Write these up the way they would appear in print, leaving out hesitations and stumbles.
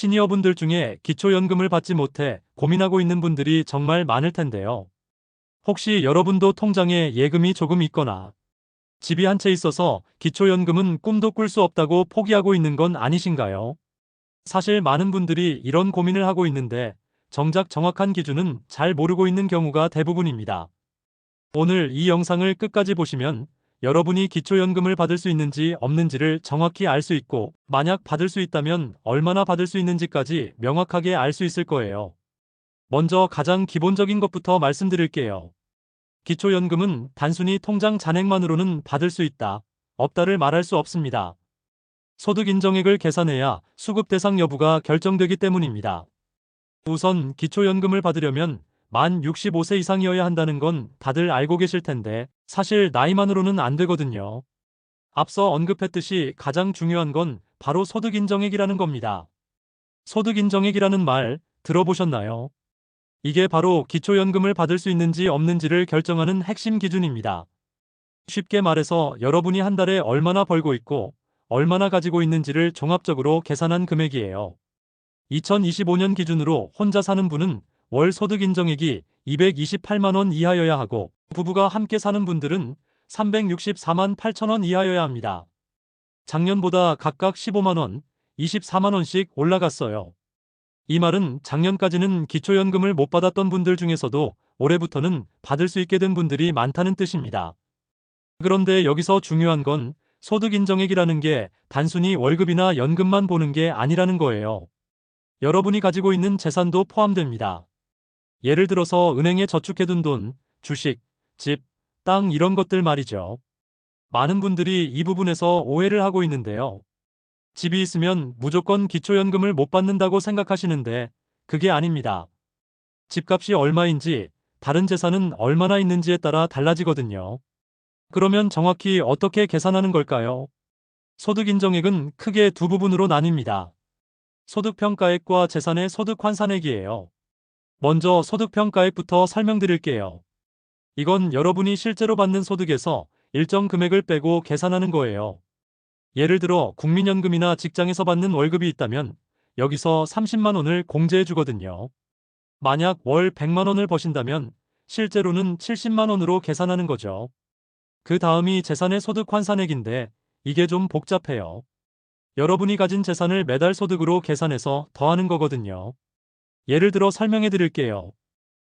시니어분들 중에 기초연금을 받지 못해 고민하고 있는 분들이 정말 많을 텐데요. 혹시 여러분도 통장에 예금이 조금 있거나 집이 한 채 있어서 기초연금은 꿈도 꿀 수 없다고 포기하고 있는 건 아니신가요? 사실 많은 분들이 이런 고민을 하고 있는데 정작 정확한 기준은 잘 모르고 있는 경우가 대부분입니다. 오늘 이 영상을 끝까지 보시면 여러분이 기초연금을 받을 수 있는지 없는지를 정확히 알 수 있고, 만약 받을 수 있다면 얼마나 받을 수 있는지까지 명확하게 알 수 있을 거예요. 먼저 가장 기본적인 것부터 말씀드릴게요. 기초연금은 단순히 통장 잔액만으로는 받을 수 있다, 없다를 말할 수 없습니다. 소득 인정액을 계산해야 수급 대상 여부가 결정되기 때문입니다. 우선 기초연금을 받으려면 만 65세 이상이어야 한다는 건 다들 알고 계실 텐데 사실 나이만으로는 안 되거든요. 앞서 언급했듯이 가장 중요한 건 바로 소득 인정액이라는 겁니다. 소득 인정액이라는 말 들어보셨나요? 이게 바로 기초연금을 받을 수 있는지 없는지를 결정하는 핵심 기준입니다. 쉽게 말해서 여러분이 한 달에 얼마나 벌고 있고 얼마나 가지고 있는지를 종합적으로 계산한 금액이에요. 2025년 기준으로 혼자 사는 분은 월 소득 인정액이 228만 원 이하여야 하고, 부부가 함께 사는 분들은 364만 8천 원 이하여야 합니다. 작년보다 각각 15만 원, 24만 원씩 올라갔어요. 이 말은 작년까지는 기초연금을 못 받았던 분들 중에서도 올해부터는 받을 수 있게 된 분들이 많다는 뜻입니다. 그런데 여기서 중요한 건 소득 인정액이라는 게 단순히 월급이나 연금만 보는 게 아니라는 거예요. 여러분이 가지고 있는 재산도 포함됩니다. 예를 들어서 은행에 저축해둔 돈, 주식, 집, 땅 이런 것들 말이죠. 많은 분들이 이 부분에서 오해를 하고 있는데요. 집이 있으면 무조건 기초연금을 못 받는다고 생각하시는데 그게 아닙니다. 집값이 얼마인지, 다른 재산은 얼마나 있는지에 따라 달라지거든요. 그러면 정확히 어떻게 계산하는 걸까요? 소득 인정액은 크게 두 부분으로 나뉩니다. 소득평가액과 재산의 소득환산액이에요. 먼저 소득평가액부터 설명드릴게요. 이건 여러분이 실제로 받는 소득에서 일정 금액을 빼고 계산하는 거예요. 예를 들어 국민연금이나 직장에서 받는 월급이 있다면 여기서 30만 원을 공제해 주거든요. 만약 월 100만 원을 버신다면 실제로는 70만 원으로 계산하는 거죠. 그 다음이 재산의 소득환산액인데 이게 좀 복잡해요. 여러분이 가진 재산을 매달 소득으로 계산해서 더하는 거거든요. 예를 들어 설명해 드릴게요.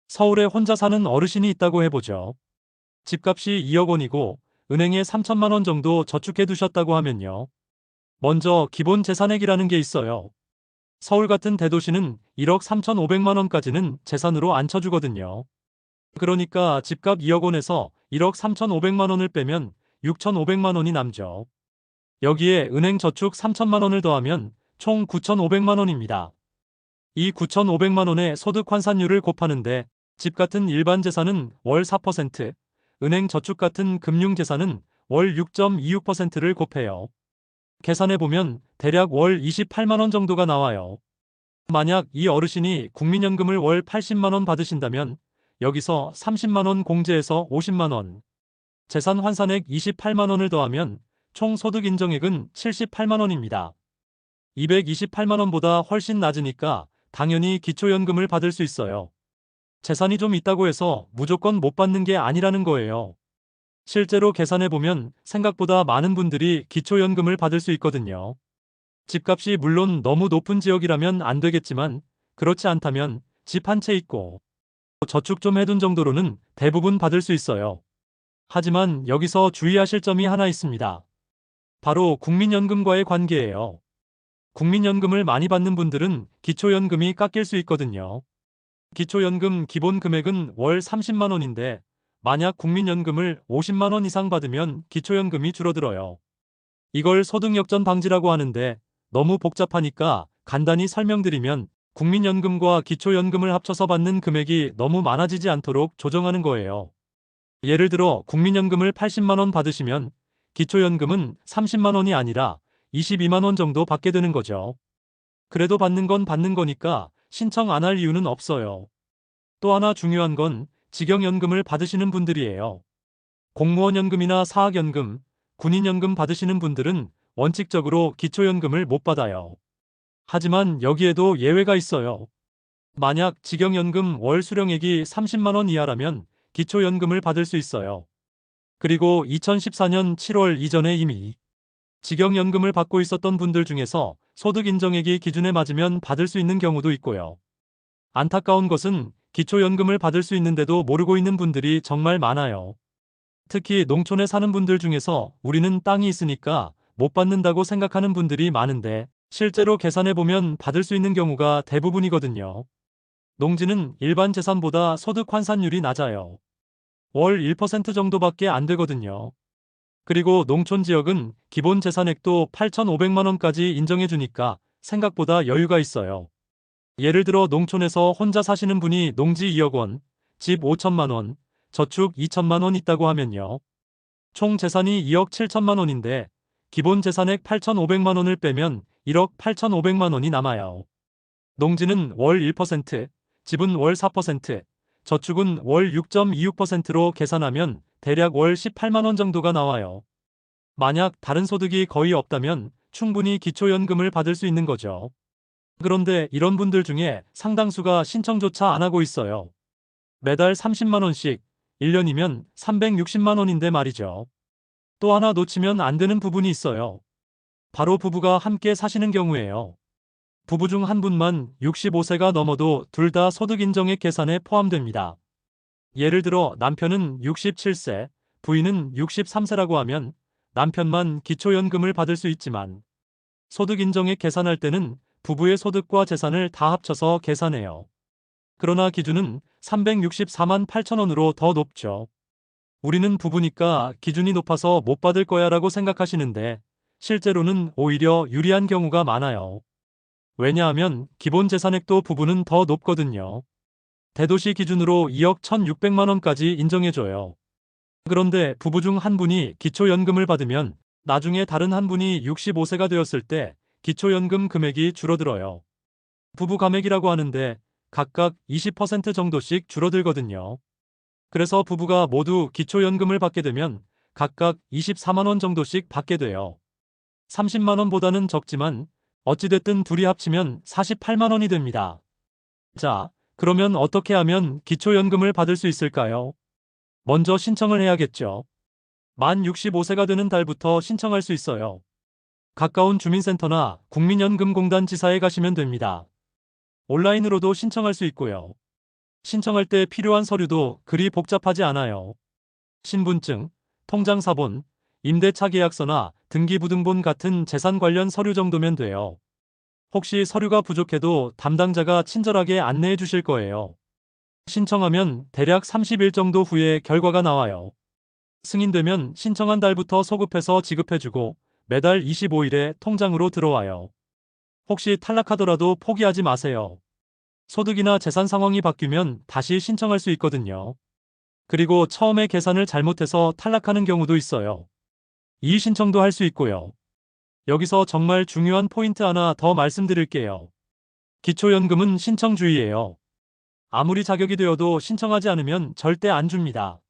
서울에 혼자 사는 어르신이 있다고 해보죠. 집값이 2억 원이고 은행에 3천만 원 정도 저축해 두셨다고 하면요. 먼저 기본 재산액이라는 게 있어요. 서울 같은 대도시는 1억 3,500만 원까지는 재산으로 안 쳐주거든요. 그러니까 집값 2억 원에서 1억 3,500만 원을 빼면 6,500만 원이 남죠. 여기에 은행 저축 3천만 원을 더하면 총 9,500만 원입니다. 이 9,500만 원의 소득 환산율을 곱하는데 집 같은 일반 재산은 월 4%, 은행 저축 같은 금융 재산은 월 6.26%를 곱해요. 계산해보면 대략 월 28만 원 정도가 나와요. 만약 이 어르신이 국민연금을 월 80만 원 받으신다면 여기서 30만 원 공제해서 50만 원, 재산 환산액 28만 원을 더하면 총 소득 인정액은 78만 원입니다. 228만 원보다 훨씬 낮으니까 당연히 기초연금을 받을 수 있어요. 재산이 좀 있다고 해서 무조건 못 받는 게 아니라는 거예요. 실제로 계산해보면 생각보다 많은 분들이 기초연금을 받을 수 있거든요. 집값이 물론 너무 높은 지역이라면 안 되겠지만 그렇지 않다면 집 한 채 있고 저축 좀 해둔 정도로는 대부분 받을 수 있어요. 하지만 여기서 주의하실 점이 하나 있습니다. 바로 국민연금과의 관계예요. 국민연금을 많이 받는 분들은 기초연금이 깎일 수 있거든요. 기초연금 기본 금액은 월 30만 원인데 만약 국민연금을 50만 원 이상 받으면 기초연금이 줄어들어요. 이걸 소득역전 방지라고 하는데 너무 복잡하니까 간단히 설명드리면 국민연금과 기초연금을 합쳐서 받는 금액이 너무 많아지지 않도록 조정하는 거예요. 예를 들어 국민연금을 80만 원 받으시면 기초연금은 30만 원이 아니라 22만 원 정도 받게 되는 거죠. 그래도 받는 건 받는 거니까 신청 안 할 이유는 없어요. 또 하나 중요한 건 직영연금을 받으시는 분들이에요. 공무원연금이나 사학연금, 군인연금 받으시는 분들은 원칙적으로 기초연금을 못 받아요. 하지만 여기에도 예외가 있어요. 만약 직영연금 월 수령액이 30만 원 이하라면 기초연금을 받을 수 있어요. 그리고 2014년 7월 이전에 이미 직영연금을 받고 있었던 분들 중에서 소득 인정액이 기준에 맞으면 받을 수 있는 경우도 있고요. 안타까운 것은 기초연금을 받을 수 있는데도 모르고 있는 분들이 정말 많아요. 특히 농촌에 사는 분들 중에서 우리는 땅이 있으니까 못 받는다고 생각하는 분들이 많은데 실제로 계산해보면 받을 수 있는 경우가 대부분이거든요. 농지는 일반 재산보다 소득 환산율이 낮아요. 월 1% 정도밖에 안 되거든요. 그리고 농촌 지역은 기본 재산액도 8,500만 원까지 인정해 주니까 생각보다 여유가 있어요. 예를 들어 농촌에서 혼자 사시는 분이 농지 2억 원, 집 5천만 원, 저축 2천만 원 있다고 하면요. 총 재산이 2억 7천만 원인데 기본 재산액 8,500만 원을 빼면 1억 8,500만 원이 남아요. 농지는 월 1%, 집은 월 4%, 저축은 월 6.26%로 계산하면 대략 월 18만 원 정도가 나와요. 만약 다른 소득이 거의 없다면 충분히 기초연금을 받을 수 있는 거죠. 그런데 이런 분들 중에 상당수가 신청조차 안 하고 있어요. 매달 30만 원씩, 1년이면 360만 원인데 말이죠. 또 하나 놓치면 안 되는 부분이 있어요. 바로 부부가 함께 사시는 경우예요. 부부 중 한 분만 65세가 넘어도 둘 다 소득 인정액 계산에 포함됩니다. 예를 들어 남편은 67세, 부인은 63세라고 하면 남편만 기초연금을 받을 수 있지만 소득 인정액 계산할 때는 부부의 소득과 재산을 다 합쳐서 계산해요. 그러나 기준은 364만 8천 원으로 더 높죠. 우리는 부부니까 기준이 높아서 못 받을 거야 라고 생각하시는데 실제로는 오히려 유리한 경우가 많아요. 왜냐하면 기본 재산액도 부부는 더 높거든요. 대도시 기준으로 2억 1,600만 원까지 인정해줘요. 그런데 부부 중 한 분이 기초연금을 받으면 나중에 다른 한 분이 65세가 되었을 때 기초연금 금액이 줄어들어요. 부부 감액이라고 하는데 각각 20% 정도씩 줄어들거든요. 그래서 부부가 모두 기초연금을 받게 되면 각각 24만 원 정도씩 받게 돼요. 30만 원보다는 적지만 어찌됐든 둘이 합치면 48만 원이 됩니다. 자, 그러면 어떻게 하면 기초연금을 받을 수 있을까요? 먼저 신청을 해야겠죠. 만 65세가 되는 달부터 신청할 수 있어요. 가까운 주민센터나 국민연금공단 지사에 가시면 됩니다. 온라인으로도 신청할 수 있고요. 신청할 때 필요한 서류도 그리 복잡하지 않아요. 신분증, 통장사본, 임대차 계약서나 등기부등본 같은 재산 관련 서류 정도면 돼요. 혹시 서류가 부족해도 담당자가 친절하게 안내해 주실 거예요. 신청하면 대략 30일 정도 후에 결과가 나와요. 승인되면 신청한 달부터 소급해서 지급해주고 매달 25일에 통장으로 들어와요. 혹시 탈락하더라도 포기하지 마세요. 소득이나 재산 상황이 바뀌면 다시 신청할 수 있거든요. 그리고 처음에 계산을 잘못해서 탈락하는 경우도 있어요. 이의신청도 할 수 있고요. 여기서 정말 중요한 포인트 하나 더 말씀드릴게요. 기초연금은 신청주의예요. 아무리 자격이 되어도 신청하지 않으면 절대 안 줍니다.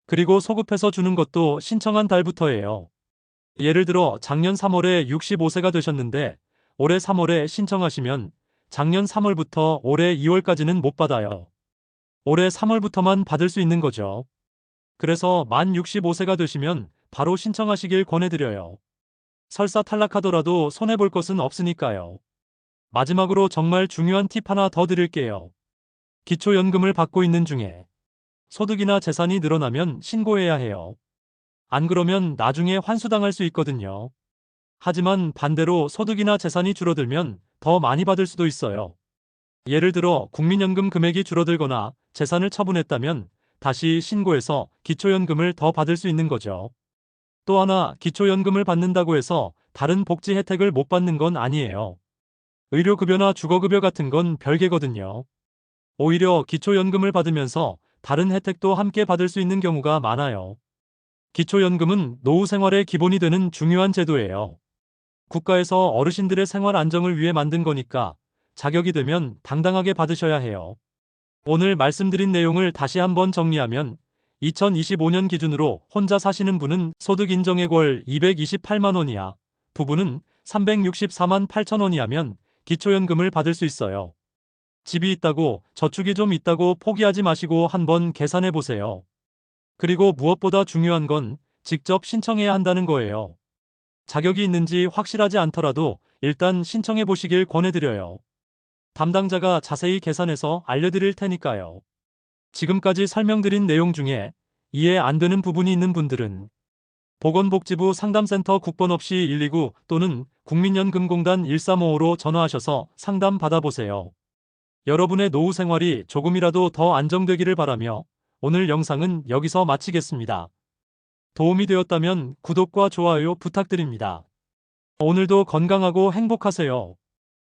그리고 소급해서 주는 것도 신청한 달부터예요. 예를 들어 작년 3월에 65세가 되셨는데 올해 3월에 신청하시면 작년 3월부터 올해 2월까지는 못 받아요. 올해 3월부터만 받을 수 있는 거죠. 그래서 만 65세가 되시면 바로 신청하시길 권해드려요. 설사 탈락하더라도 손해볼 것은 없으니까요. 마지막으로 정말 중요한 팁 하나 더 드릴게요. 기초연금을 받고 있는 중에 소득이나 재산이 늘어나면 신고해야 해요. 안 그러면 나중에 환수당할 수 있거든요. 하지만 반대로 소득이나 재산이 줄어들면 더 많이 받을 수도 있어요. 예를 들어 국민연금 금액이 줄어들거나 재산을 처분했다면 다시 신고해서 기초연금을 더 받을 수 있는 거죠. 또 하나 기초연금을 받는다고 해서 다른 복지 혜택을 못 받는 건 아니에요. 의료급여나 주거급여 같은 건 별개거든요. 오히려 기초연금을 받으면서 다른 혜택도 함께 받을 수 있는 경우가 많아요. 기초연금은 노후 생활의 기본이 되는 중요한 제도예요. 국가에서 어르신들의 생활 안정을 위해 만든 거니까 자격이 되면 당당하게 받으셔야 해요. 오늘 말씀드린 내용을 다시 한번 정리하면 2025년 기준으로 혼자 사시는 분은 소득 인정액 월 228만 원이야. 부부는 364만 8천 원이하면 기초연금을 받을 수 있어요. 집이 있다고, 저축이 좀 있다고 포기하지 마시고 한번 계산해 보세요. 그리고 무엇보다 중요한 건 직접 신청해야 한다는 거예요. 자격이 있는지 확실하지 않더라도 일단 신청해 보시길 권해드려요. 담당자가 자세히 계산해서 알려드릴 테니까요. 지금까지 설명드린 내용 중에 이해 안 되는 부분이 있는 분들은 보건복지부 상담센터 국번 없이 129 또는 국민연금공단 1355로 전화하셔서 상담 받아보세요. 여러분의 노후 생활이 조금이라도 더 안정되기를 바라며 오늘 영상은 여기서 마치겠습니다. 도움이 되었다면 구독과 좋아요 부탁드립니다. 오늘도 건강하고 행복하세요.